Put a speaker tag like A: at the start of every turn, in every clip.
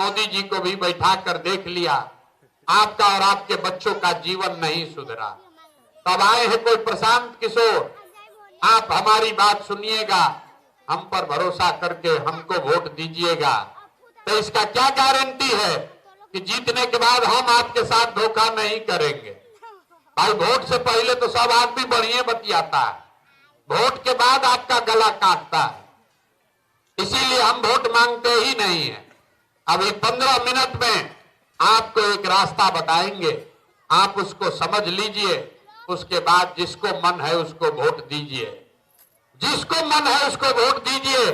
A: मोदी जी को भी बैठा कर देख लिया, आपका और आपके बच्चों का जीवन नहीं सुधरा। तब आए हैं कोई प्रशांत किशोर, आप हमारी बात सुनिएगा, हम पर भरोसा करके हमको वोट दीजिएगा। तो इसका क्या गारंटी है कि जीतने के बाद हम आपके साथ धोखा नहीं करेंगे? भाई वोट से पहले तो सब आदमी बढ़िया बतियाता है, वोट के बाद आपका गला काटता है। इसीलिए हम वोट मांगते ही नहीं है। अभी 15 मिनट में आपको एक रास्ता बताएंगे, आप उसको समझ लीजिए, उसके बाद जिसको मन है उसको वोट दीजिए, जिसको मन है उसको वोट दीजिए,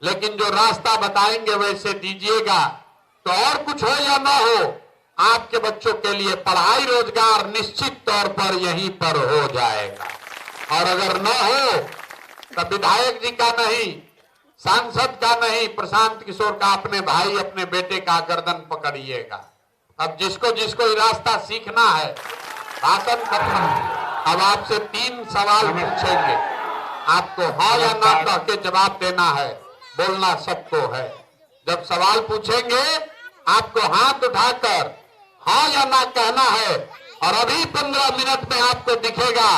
A: लेकिन जो रास्ता बताएंगे वैसे दीजिएगा। तो और कुछ हो या ना हो, आपके बच्चों के लिए पढ़ाई रोजगार निश्चित तौर पर यहीं पर हो जाएगा। और अगर न हो तो विधायक जी का नहीं, सांसद का नहीं, प्रशांत किशोर का, अपने भाई अपने बेटे का गर्दन पकड़िएगा। अब जिसको जिसको ये रास्ता सीखना है, भाषण खत्म। अब आपसे 3 सवाल पूछेंगे, आपको हाँ या ना कह के जवाब देना है, बोलना सबको है। जब सवाल पूछेंगे आपको हाथ उठाकर हाँ या ना कहना है। और अभी 15 मिनट में आपको दिखेगा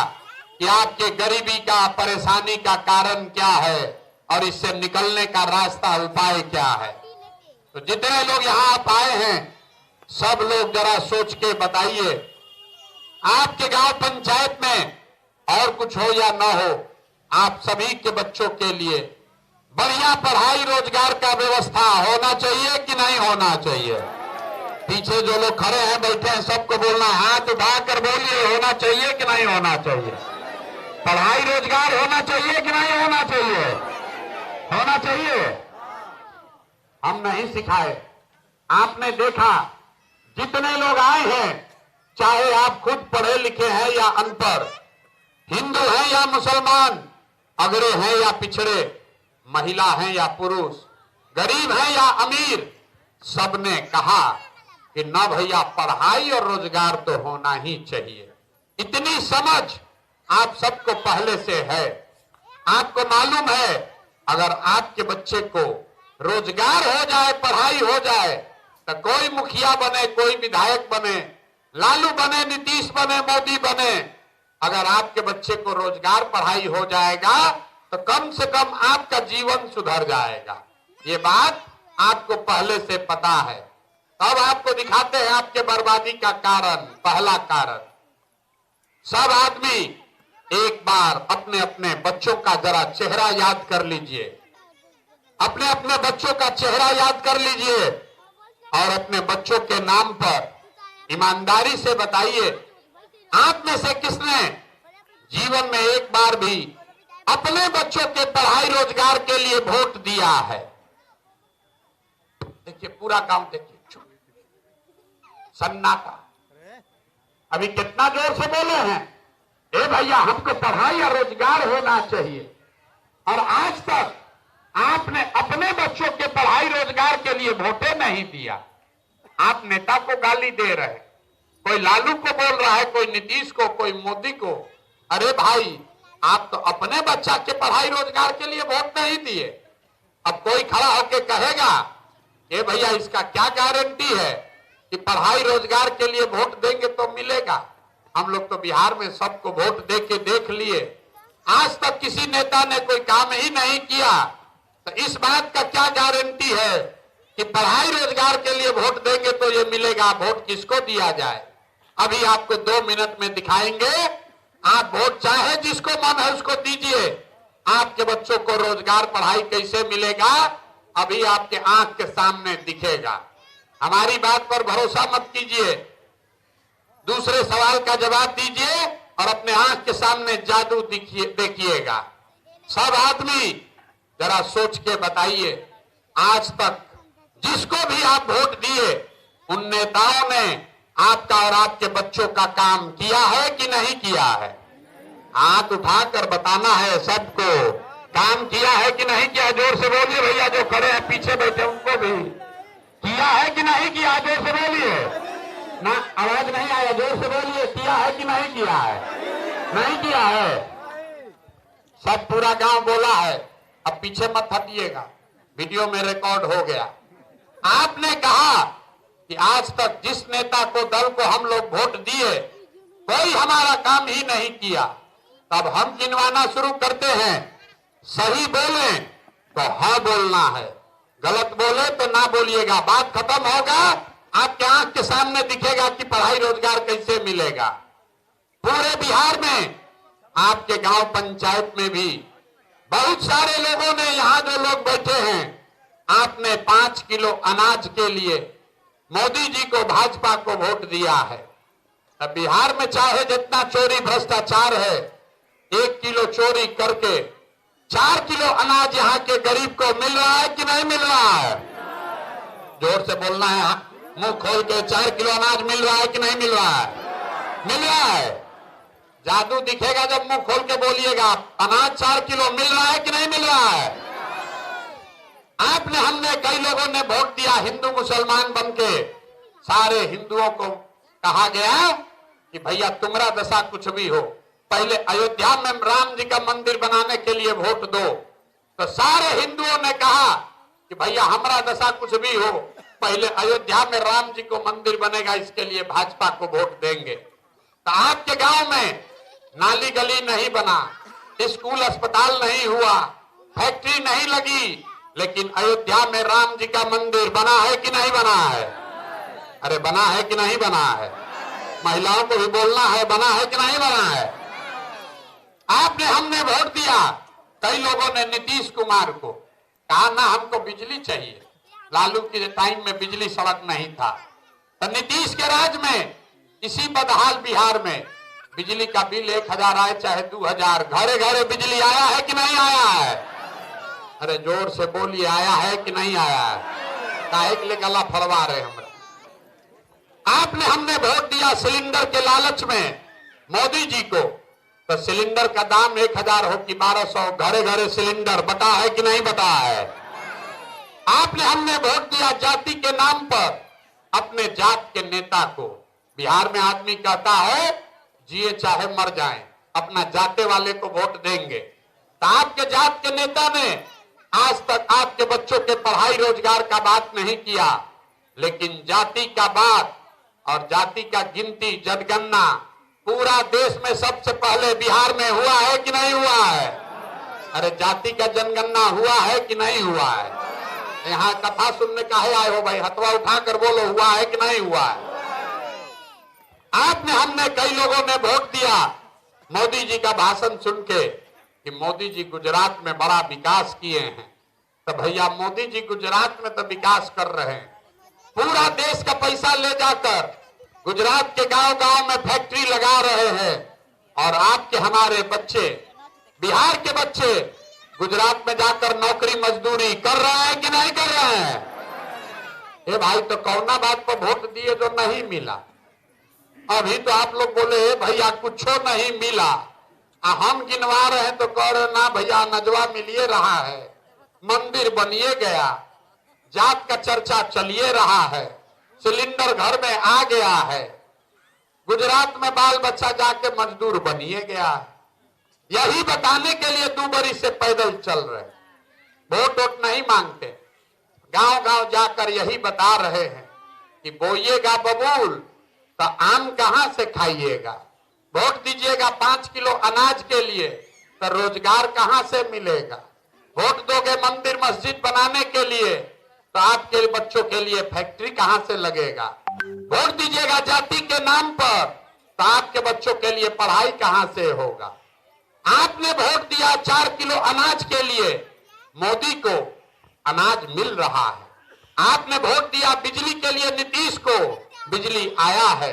A: कि आपके गरीबी का, परेशानी का कारण क्या है और इससे निकलने का रास्ता, उपाय क्या है। तो जितने लोग यहाँ आप आए हैं, सब लोग जरा सोच के बताइए, आपके गांव पंचायत में और कुछ हो या ना हो, आप सभी के बच्चों के लिए बढ़िया पढ़ाई रोजगार का व्यवस्था होना चाहिए कि नहीं होना चाहिए? पीछे जो लोग खड़े हैं, बैठे हैं, सबको बोलना, हाथ उठाकर बोलिए, होना चाहिए कि नहीं होना चाहिए? पढ़ाई रोजगार होना चाहिए कि नहीं होना चाहिए? होना चाहिए। हम नहीं सिखाए, आपने देखा जितने लोग आए हैं, चाहे आप खुद पढ़े लिखे हैं या अनपढ़, हिंदू हैं या मुसलमान, अगड़े हैं या पिछड़े, महिला हैं या पुरुष, गरीब हैं या अमीर, सबने कहा कि ना भैया पढ़ाई और रोजगार तो होना ही चाहिए। इतनी समझ आप सबको पहले से है। आपको मालूम है, अगर आपके बच्चे को रोजगार हो जाए, पढ़ाई हो जाए, तो कोई मुखिया बने, कोई विधायक बने, लालू बने, नीतीश बने, मोदी बने, अगर आपके बच्चे को रोजगार पढ़ाई हो जाएगा तो कम से कम आपका जीवन सुधर जाएगा। ये बात आपको पहले से पता है। अब आपको दिखाते हैं आपके बर्बादी का कारण। पहला कारण, सब आदमी एक बार अपने अपने बच्चों का जरा चेहरा याद कर लीजिए, अपने अपने बच्चों का चेहरा याद कर लीजिए और अपने बच्चों के नाम पर ईमानदारी से बताइए, आप में से किसने जीवन में एक बार भी अपने बच्चों के पढ़ाई रोजगार के लिए वोट दिया है? देखिए पूरा गांव, देखिए सन्नाटा। अभी कितना जोर से बोले हैं, ए भैया हमको पढ़ाई और रोजगार होना चाहिए। और आज तक आपने अपने बच्चों के पढ़ाई रोजगार के लिए वोटे नहीं दिया। आप नेता को गाली दे रहे, कोई लालू को बोल रहा है, कोई नीतीश को, कोई मोदी को। अरे भाई, आप तो अपने बच्चा के पढ़ाई रोजगार के लिए वोट नहीं दिए। अब कोई खड़ा होकर कहेगा, ए भैया इसका क्या गारंटी है कि पढ़ाई रोजगार के लिए वोट देंगे तो मिलेगा? हम लोग तो बिहार में सबको वोट दे के देख लिए, आज तक किसी नेता ने कोई काम ही नहीं किया। तो इस बात का क्या गारंटी है कि पढ़ाई रोजगार के लिए वोट देंगे तो ये मिलेगा? वोट किसको दिया जाए? अभी आपको 2 मिनट में दिखाएंगे। आप वोट चाहे जिसको मन है उसको दीजिए। आपके बच्चों को रोजगार, पढ़ाई कैसे मिलेगा, अभी आपके आंख के सामने दिखेगा। हमारी बात पर भरोसा मत कीजिए, दूसरे सवाल का जवाब दीजिए और अपने आंख के सामने जादू देखिएगा। सब आदमी जरा सोच के बताइए, आज तक जिसको भी आप वोट दिए, उन नेताओं ने आपका और आपके बच्चों का काम किया है कि नहीं किया है? हाथ उठाकर बताना है सबको, काम किया है कि नहीं किया? जोर से बोलिए भैया, जो खड़े हैं पीछे बैठे उनको भी, किया है कि नहीं किया? जोर से बोलिए ना, आवाज नहीं आया, जोर से बोलिए, किया है कि नहीं किया है? नहीं किया है। सब पूरा गांव बोला है। अब पीछे मत हटिएगा, वीडियो में रिकॉर्ड हो गया। आपने कहा कि आज तक जिस नेता को, दल को हम लोग वोट दिए, कोई हमारा काम ही नहीं किया। तब हम गिनवाना शुरू करते हैं। सही बोले तो हाँ बोलना है, गलत बोले तो ना बोलिएगा। बात खत्म होगा, आपके आंख के सामने दिखेगा कि पढ़ाई रोजगार कैसे मिलेगा। पूरे बिहार में, आपके गांव पंचायत में भी बहुत सारे लोगों ने, यहां जो लोग बैठे हैं, आपने 5 किलो अनाज के लिए मोदी जी को, भाजपा को वोट दिया है। अब बिहार में चाहे जितना चोरी भ्रष्टाचार है, 1 किलो चोरी करके 4 किलो अनाज यहाँ के गरीब को मिल रहा है कि नहीं मिल रहा है? जोर से बोलना है, मुंह खोल के। 4 किलो अनाज मिल रहा है कि नहीं मिल रहा है? मिल रहा है। जादू दिखेगा जब मुंह खोल के बोलिएगा। अनाज 4 किलो मिल रहा है कि नहीं मिल रहा है? आपने, हमने, कई लोगों ने वोट दिया हिंदू मुसलमान बनके। सारे हिंदुओं को कहा गया कि भैया तुम्हारा दशा कुछ भी हो, पहले अयोध्या में राम जी का मंदिर बनाने के लिए वोट दो। तो सारे हिंदुओं ने कहा कि भैया हमारा दशा कुछ भी हो, पहले अयोध्या में राम जी को मंदिर बनेगा, इसके लिए भाजपा को वोट देंगे। तो आपके गांव में नाली गली नहीं बना, स्कूल अस्पताल नहीं हुआ, फैक्ट्री नहीं लगी, लेकिन अयोध्या में राम जी का मंदिर बना है कि नहीं बना है? अरे बना है कि नहीं बना है? महिलाओं को भी बोलना है, बना है कि नहीं बना है? आपने, हमने वोट दिया। कई लोगों ने नीतीश कुमार को कहा ना हमको बिजली चाहिए, लालू के टाइम में बिजली सड़क नहीं था। तो नीतीश के राज में इसी बदहाल बिहार में बिजली का बिल 1000 आए चाहे 2000, घरे घरे बिजली आया है कि नहीं आया है? अरे जोर से बोलिए, आया है कि नहीं आया है? काहे के लिए गला फड़वा रहे हमरा? आपने, हमने वोट दिया सिलेंडर के लालच में मोदी जी को। तो सिलेंडर का दाम 1000 हो कि 1200, घरे घरे सिलेंडर बटा है कि नहीं बटा है? आपने, हमने वोट दिया जाति के नाम पर अपने जात के नेता को। बिहार में आदमी कहता है जिए चाहे मर जाए, अपना जाते वाले को वोट देंगे। तो आपके जात के नेता ने आज तक आपके बच्चों के पढ़ाई रोजगार का बात नहीं किया, लेकिन जाति का बात और जाति का गिनती, जनगणना पूरा देश में सबसे पहले बिहार में हुआ है कि नहीं हुआ है? अरे जाति का जनगणना हुआ है कि नहीं हुआ है? यहाँ कथा सुनने काहे आए हो भाई? हथवा उठाकर बोलो, हुआ है कि नहीं हुआ है? आपने, हमने, कई लोगों ने वोट दिया मोदी जी का भाषण सुन के कि मोदी जी गुजरात में बड़ा विकास किए हैं। तो भैया मोदी जी गुजरात में तो विकास कर रहे हैं, पूरा देश का पैसा ले जाकर गुजरात के गांव गांव में फैक्ट्री लगा रहे हैं। और आपके, हमारे बच्चे, बिहार के बच्चे गुजरात में जाकर नौकरी मजदूरी कर रहे हैं कि नहीं कर रहे हैं? ए भाई, तो कौना बात पर वोट दिए जो नहीं मिला? अभी तो आप लोग बोले भैया कुछ नहीं मिला, हम गिनवा रहे हैं तो कह रहे ना भैया नजवा मिलिए रहा है, मंदिर बनिए गया, जात का चर्चा चलिए रहा है, सिलेंडर घर में आ गया है, गुजरात में बाल बच्चा जाके मजदूर बनिए गया है। यही बताने के लिए 2 बरस से पैदल चल रहे, वोट वोट नहीं मांगते, गांव गांव जाकर यही बता रहे हैं कि बोइएगा बबूल तो आम कहां से खाइएगा, वोट दीजिएगा 5 किलो अनाज के लिए तो रोजगार कहां से मिलेगा, वोट दोगे मंदिर मस्जिद बनाने के लिए तो आपके बच्चों के लिए फैक्ट्री कहां से लगेगा, वोट दीजिएगा जाति के नाम पर तो आपके बच्चों के लिए पढ़ाई कहां से होगा। आपने वोट दिया 4 किलो अनाज के लिए, मोदी को अनाज मिल रहा है। आपने वोट दिया बिजली के लिए नीतीश को, बिजली आया है।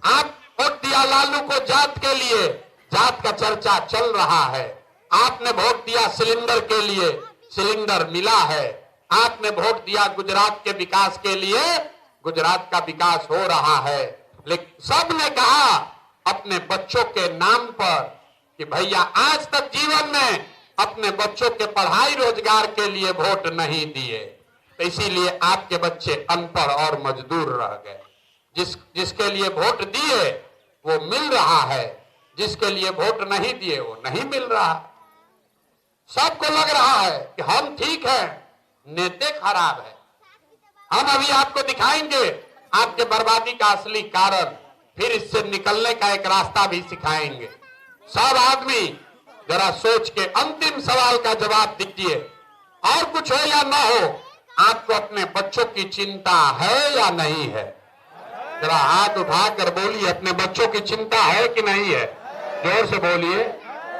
A: आप वोट दिया लालू को जात के लिए, जात का चर्चा चल रहा है। आपने वोट दिया सिलेंडर के लिए, सिलेंडर मिला है। आपने वोट दिया गुजरात के विकास के लिए, गुजरात का विकास हो रहा है। लेकिन सबने कहा अपने बच्चों के नाम पर कि भैया आज तक जीवन में अपने बच्चों के पढ़ाई रोजगार के लिए वोट नहीं दिए, तो इसीलिए आपके बच्चे अनपढ़ और मजदूर रह गए। जिसके लिए वोट दिए वो मिल रहा है, जिसके लिए वोट नहीं दिए वो नहीं मिल रहा। सबको लग रहा है कि हम ठीक हैं, नेता खराब है। हम अभी आपको दिखाएंगे आपके बर्बादी का असली कारण, फिर इससे निकलने का एक रास्ता भी सिखाएंगे। सब आदमी जरा सोच के अंतिम सवाल का जवाब दीजिए, और कुछ हो या ना हो, आपको अपने बच्चों की चिंता है या नहीं है? जरा हाथ उठाकर बोलिए, अपने बच्चों की चिंता है कि नहीं है? जोर से बोलिए।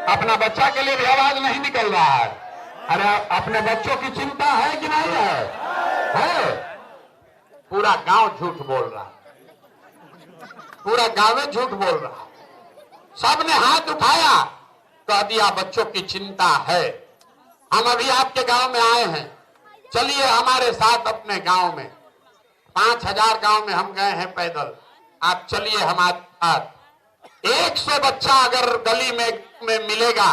A: अपना बच्चा के लिए भी आवाज नहीं निकल रहा है। अरे अपने बच्चों की चिंता है कि नहीं है? है। पूरा गांव झूठ बोल रहा है, पूरा गांव में झूठ बोल रहा है। सबने हाथ उठाया, कह दिया बच्चों की चिंता है। हम अभी आपके गांव में आए हैं, चलिए हमारे साथ अपने गांव में। 5000 गांव में हम गए हैं पैदल, आप चलिए हमारे साथ। 100 बच्चा अगर गली में मिलेगा,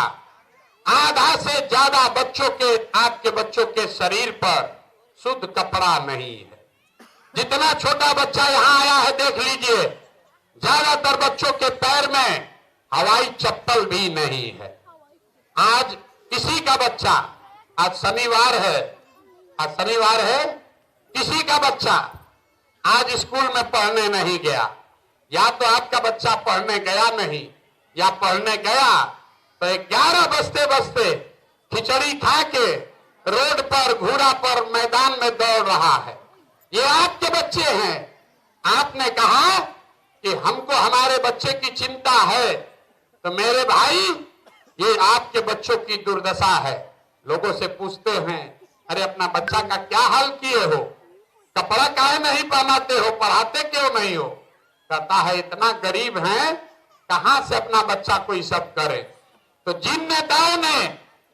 A: आधा से ज्यादा बच्चों के, आपके बच्चों के शरीर पर शुद्ध कपड़ा नहीं है। जितना छोटा बच्चा यहाँ आया है देख लीजिए, ज्यादातर बच्चों के पैर में हवाई चप्पल भी नहीं है। आज किसी का बच्चा, आज शनिवार है, आज शनिवार है, किसी का बच्चा आज स्कूल में पढ़ने नहीं गया। या तो आपका बच्चा पढ़ने गया नहीं, या पढ़ने गया तो 11 बजते बजते खिचड़ी खा के रोड पर, घोड़ा पर, मैदान में दौड़ रहा है। ये आपके बच्चे हैं। आपने कहा कि हमको हमारे बच्चे की चिंता है, तो मेरे भाई ये आपके बच्चों की दुर्दशा है। लोगों से पूछते हैं, अरे अपना बच्चा का क्या हाल किए हो, कपड़ा काहे नहीं पहनाते हो, पढ़ाते क्यों नहीं हो? कहता है इतना गरीब हैं, कहां से अपना बच्चा कोई सब करे। तो जिन नेताओं ने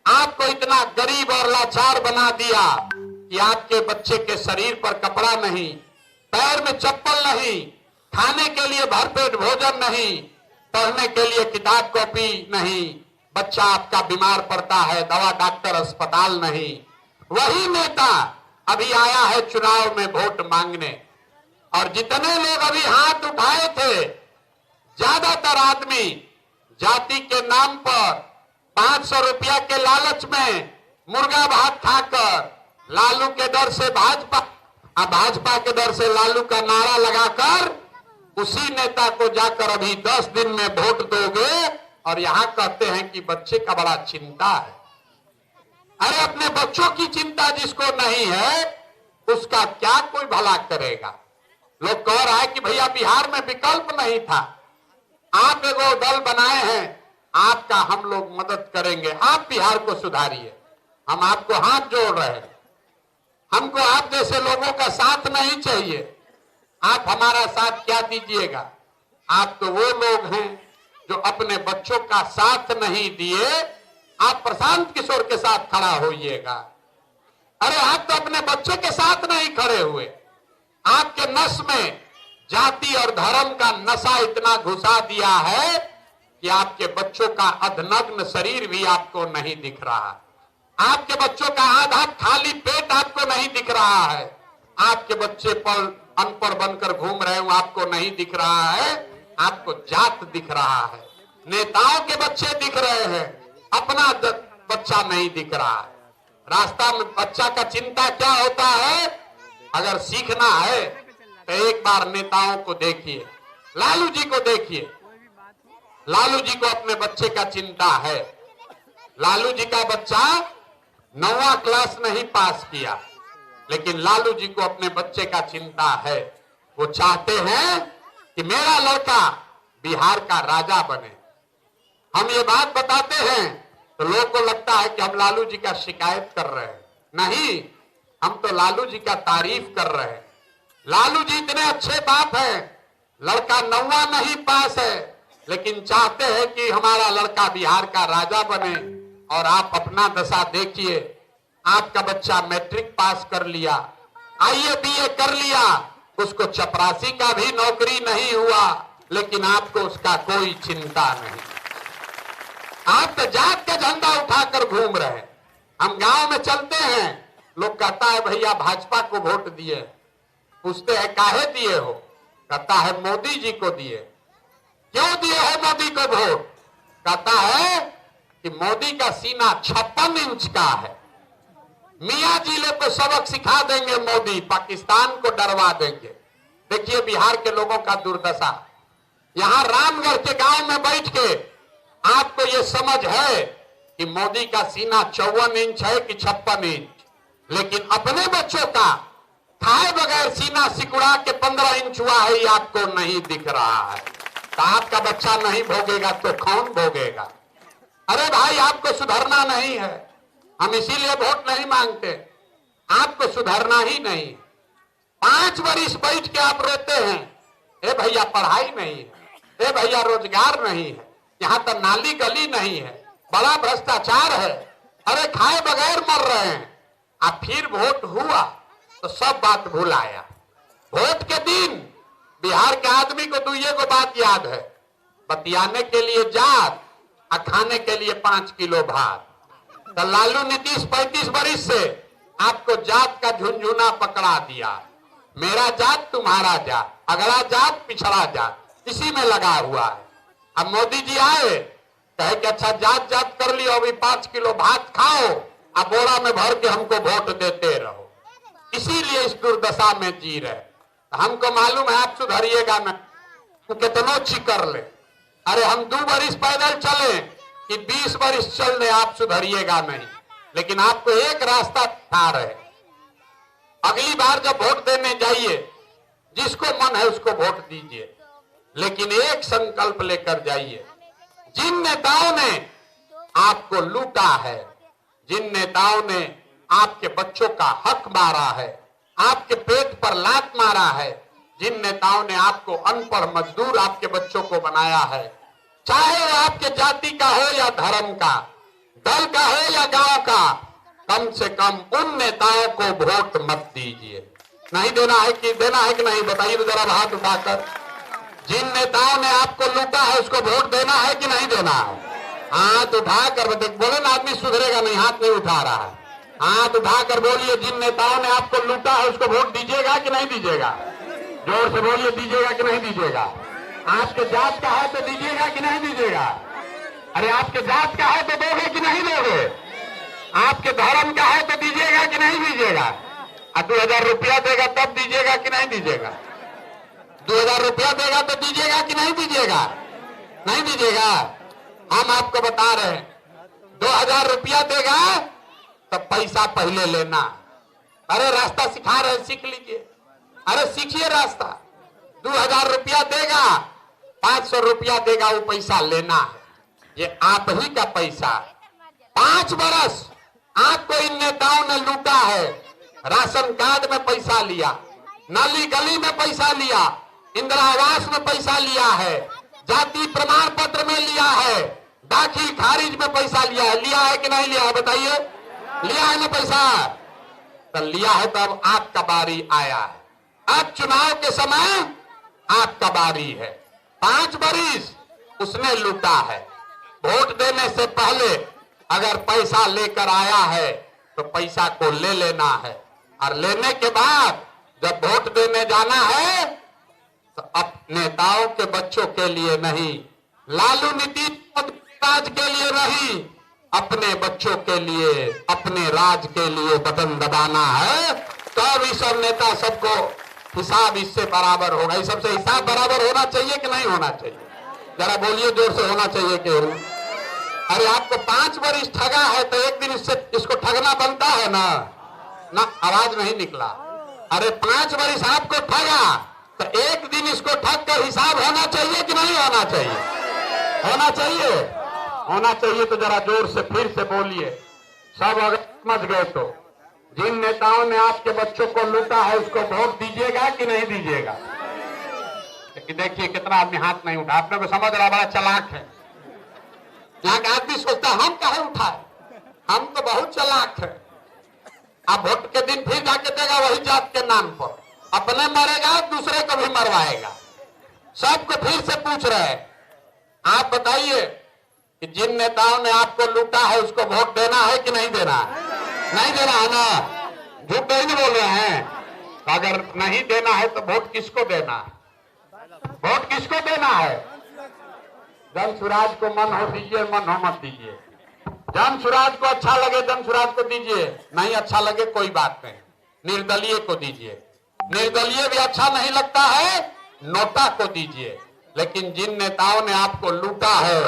A: आपको इतना गरीब और लाचार बना दिया कि आपके बच्चे के शरीर पर कपड़ा नहीं, पैर में चप्पल नहीं, खाने के लिए भरपेट भोजन नहीं, पढ़ने के लिए किताब कॉपी नहीं, बच्चा आपका बीमार पड़ता है, दवा डॉक्टर अस्पताल नहीं, वही नेता अभी आया है चुनाव में वोट मांगने। और जितने लोग अभी हाथ उठाए थे, ज्यादातर आदमी जाति के नाम पर 500 रुपया के लालच में मुर्गा भात खाकर, लालू के डर से भाजपा, भाजपा के डर से लालू का नारा लगाकर उसी नेता को जाकर अभी 10 दिन में वोट दोगे, और यहां कहते हैं कि बच्चे का बड़ा चिंता है। अरे अपने बच्चों की चिंता जिसको नहीं है, उसका क्या कोई भला करेगा? लोग कह रहा है कि भैया बिहार में विकल्प नहीं था, आप एगो दल बनाए हैं, आपका हम लोग मदद करेंगे, आप बिहार को सुधारिए, हम आपको हाथ जोड़ रहे हैं। हमको आप जैसे लोगों का साथ नहीं चाहिए। आप हमारा साथ क्या दीजिएगा? आप तो वो लोग हैं जो अपने बच्चों का साथ नहीं दिए। आप प्रशांत किशोर के साथ खड़ा होइएगा। अरे आप तो अपने बच्चे के साथ नहीं खड़े हुए। आपके नस में जाति और धर्म का नशा इतना घुसा दिया है कि आपके बच्चों का अधनग्न शरीर भी आपको नहीं दिख रहा। आपके बच्चों का आधा खाली पेट आपको नहीं दिख रहा है। आपके बच्चे पर अनपढ़ बनकर घूम रहे हो, आपको नहीं दिख रहा है, आपको जात दिख रहा है। नेताओं के बच्चे दिख रहे हैं, अपना बच्चा नहीं दिख रहा है। रास्ता में बच्चा का चिंता क्या होता है? अगर सीखना है तो एक बार नेताओं को देखिए, लालू जी को देखिए। लालू जी को अपने बच्चे का चिंता है। लालू जी का बच्चा 9वां क्लास नहीं पास किया, लेकिन लालू जी को अपने बच्चे का चिंता है। वो चाहते हैं कि मेरा लड़का बिहार का राजा बने। हम ये बात बताते हैं तो लोगों को लगता है कि हम लालू जी का शिकायत कर रहे हैं। नहीं, हम तो लालू जी का तारीफ कर रहे हैं। लालू जी इतने अच्छे बाप हैं, लड़का 9वां नहीं पास है, लेकिन चाहते हैं कि हमारा लड़का बिहार का राजा बने। और आप अपना दशा देखिए, आपका बच्चा मैट्रिक पास कर लिया, आईए बीए कर लिया, उसको चपरासी का भी नौकरी नहीं हुआ, लेकिन आपको उसका कोई चिंता नहीं। आप तो जात का झंडा उठाकर घूम रहे हैं। हम गांव में चलते हैं, लोग कहता है भैया भाजपा को वोट दिए। पूछते हैं काहे दिए हो? कहता है मोदी जी को दिए। क्यों दिए है मोदी को वोट? कहता है कि मोदी का सीना 56 इंच का है। मियां जी लोग को सबक सिखा देंगे मोदी, पाकिस्तान को डरवा देंगे। देखिए बिहार के लोगों का दुर्दशा। यहां रामगढ़ के गांव में बैठ के आपको ये समझ है कि मोदी का सीना 54 इंच है कि 56 इंच, लेकिन अपने बच्चों का खाए बगैर सीना सिकुड़ा के 15 इंच हुआ है, ये आपको नहीं दिख रहा है। तो आपका बच्चा नहीं भोगेगा तो कौन भोगेगा? अरे भाई आपको सुधरना नहीं है, हम इसीलिए वोट नहीं मांगते। आपको सुधरना ही नहीं। 5 वर्ष बैठ के आप रोते हैं, ए भैया पढ़ाई नहीं है, ए भैया रोजगार नहीं है, यहाँ तो नाली गली नहीं है, बड़ा भ्रष्टाचार है, अरे खाए बगैर मर रहे हैं। अब फिर वोट हुआ तो सब बात भूल आया। वोट के दिन बिहार के आदमी को दुइये को बात याद है, बतियाने के लिए जात और खाने के लिए 5 किलो भात। तो लालू नीतीश 35 वर्ष से आपको जात का झुनझुना पकड़ा दिया, मेरा जात तुम्हारा जात, अगला जात पिछड़ा जात, इसी में लगा हुआ है। अब मोदी जी आए कहे कि अच्छा जात जात कर लियो, अभी 5 किलो भात खाओ, अब बोरा में भर के हमको वोट देते रहो। इसीलिए इस दुर्दशा में जी रहे। हमको मालूम है आप सुधरिएगा न, तो कितनो चिकर ले, अरे हम 2 वर्ष पैदल चले कि 20 वर्ष चल रहे, आप सुधरिएगा नहीं। लेकिन आपको एक रास्ता था रहे, अगली बार जब वोट देने जाइए जिसको मन है उसको वोट दीजिए, लेकिन एक संकल्प लेकर जाइए। जिन नेताओं ने आपको लूटा है, जिन नेताओं ने आपके बच्चों का हक मारा है, आपके पेट पर लात मारा है, जिन नेताओं ने आपको अनपढ़ मजदूर आपके बच्चों को बनाया है, चाहे वो आपके जाति का हो या धर्म का, दल का हो या गांव का, कम से कम उन नेताओं को वोट मत दीजिए। नहीं देना है कि देना है कि नहीं, बताइए तो जरा हाथ उठाकर। जिन नेताओं ने आपको लूटा है उसको वोट देना है कि नहीं देना है? हाथ उठाकर बोले ना, आदमी सुधरेगा नहीं, हाथ नहीं उठा रहा है। हाथ उठाकर बोलिए, जिन नेताओं ने आपको लूटा है उसको वोट दीजिएगा कि नहीं दीजिएगा? जोर से बोलिए, दीजिएगा कि नहीं दीजिएगा? आपके जात का है तो दीजिएगा कि नहीं दीजिएगा? अरे आपके जात का है तो दोगे कि नहीं दोगे? आपके धर्म का है तो दीजिएगा कि नहीं दीजिएगा? 2000 रुपया देगा तब दीजिएगा कि नहीं दीजिएगा? 2000 रुपया देगा तो दीजिएगा कि नहीं दीजिएगा? नहीं दीजिएगा। हम आपको बता रहे हैं, 2000 रुपया देगा तो पैसा पहले लेना। अरे रास्ता सिखा रहे, सीख लीजिए, अरे सीखिए रास्ता। 2000 रुपया देगा, 500 रुपया देगा, वो पैसा लेना है, ये आप ही का पैसा। 5 बरस आपको इन नेताओं ने लूटा है। राशन कार्ड में पैसा लिया, नाली गली में पैसा लिया, इंदिरा आवास में पैसा लिया है, जाति प्रमाण पत्र में लिया है, दाखिल खारिज में पैसा लिया है। लिया है कि नहीं लिया है बताइए? लिया है ना पैसा? तो लिया है, तब आपका बारी आया है। अब चुनाव के समय आपका बारी है। 5 बरिस उसने लूटा है। वोट देने से पहले अगर पैसा लेकर आया है तो पैसा को ले लेना है, और लेने के बाद जब वोट देने जाना है तो अब नेताओं के बच्चों के लिए नहीं, लालू नीतीश राज के लिए नहीं, अपने बच्चों के लिए, अपने राज के लिए बटन दबाना है। तब ये सब नेता सबको हिसाब इससे बराबर होगा। इस सबसे हिसाब बराबर होना चाहिए कि नहीं होना चाहिए? जरा बोलिए, जोर से होना चाहिए कि? अरे आपको 5 वर्ष ठगा है तो एक दिन इससे इसको ठगना बनता है ना? ना, आवाज नहीं निकला। अरे 5 वर्ष आपको ठगा तो एक दिन इसको ठग कर हिसाब होना चाहिए कि नहीं होना चाहिए? होना चाहिए, होना चाहिए। तो जरा जोर से फिर से बोलिए, सब अगर समझ गए तो। जिन नेताओं ने आपके बच्चों को लूटा है उसको वोट दीजिएगा कि नहीं दीजिएगा? देखिए कितना आदमी हाथ नहीं उठा, अपने को समझ रहा बड़ा चालाक है। यहाँ का आदमी सोचता हम काहे उठाए, हम तो बहुत चालाक है। अब वोट के दिन फिर जाके देगा वही जात के नाम पर, अपने मरेगा दूसरे को भी मरवाएगा। सबको फिर से पूछ रहे हैं, आप बताइए कि जिन नेताओं ने आपको लूटा है उसको वोट देना है कि नहीं देना है? नहीं देना है ना? झूठ नहीं बोल रहे हैं। अगर नहीं देना है तो वोट किसको देना है? वोट किसको देना है? जन सुराज को मन हो दीजिए, मन हो मत दीजिए। जन सुराज को अच्छा लगे जन सुराज को दीजिए, नहीं अच्छा लगे कोई बात नहीं, निर्दलीय को दीजिए। निर्दलीय भी अच्छा नहीं लगता है, नोटा को दीजिए, लेकिन जिन नेताओं ने आपको लूटा है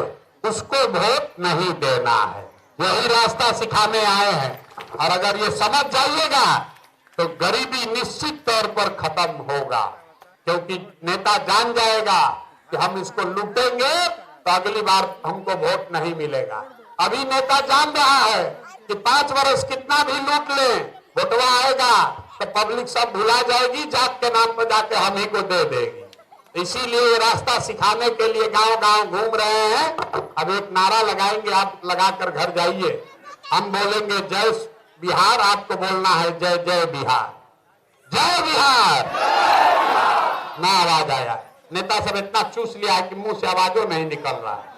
A: उसको वोट नहीं देना है। यही रास्ता सिखाने आए हैं। और अगर ये समझ जाइएगा तो गरीबी निश्चित तौर पर खत्म होगा, क्योंकि नेता जान जाएगा कि हम इसको लूटेंगे तो अगली बार हमको वोट नहीं मिलेगा। अभी नेता जान रहा है कि 5 वर्ष कितना भी लूट ले, वोटवा आएगा तो पब्लिक सब भुला जाएगी, जात के नाम पर जाके हम ही को दे देगी। इसीलिए ये रास्ता सिखाने के लिए गांव गांव घूम रहे हैं। अब एक नारा लगाएंगे, आप लगाकर घर जाइए। हम बोलेंगे जय बिहार, आपको बोलना है जय जय बिहार, जय बिहार। ना आवाज आया, नेता सब इतना चूस लिया है कि मुंह से आवाजों नहीं निकल रहा है।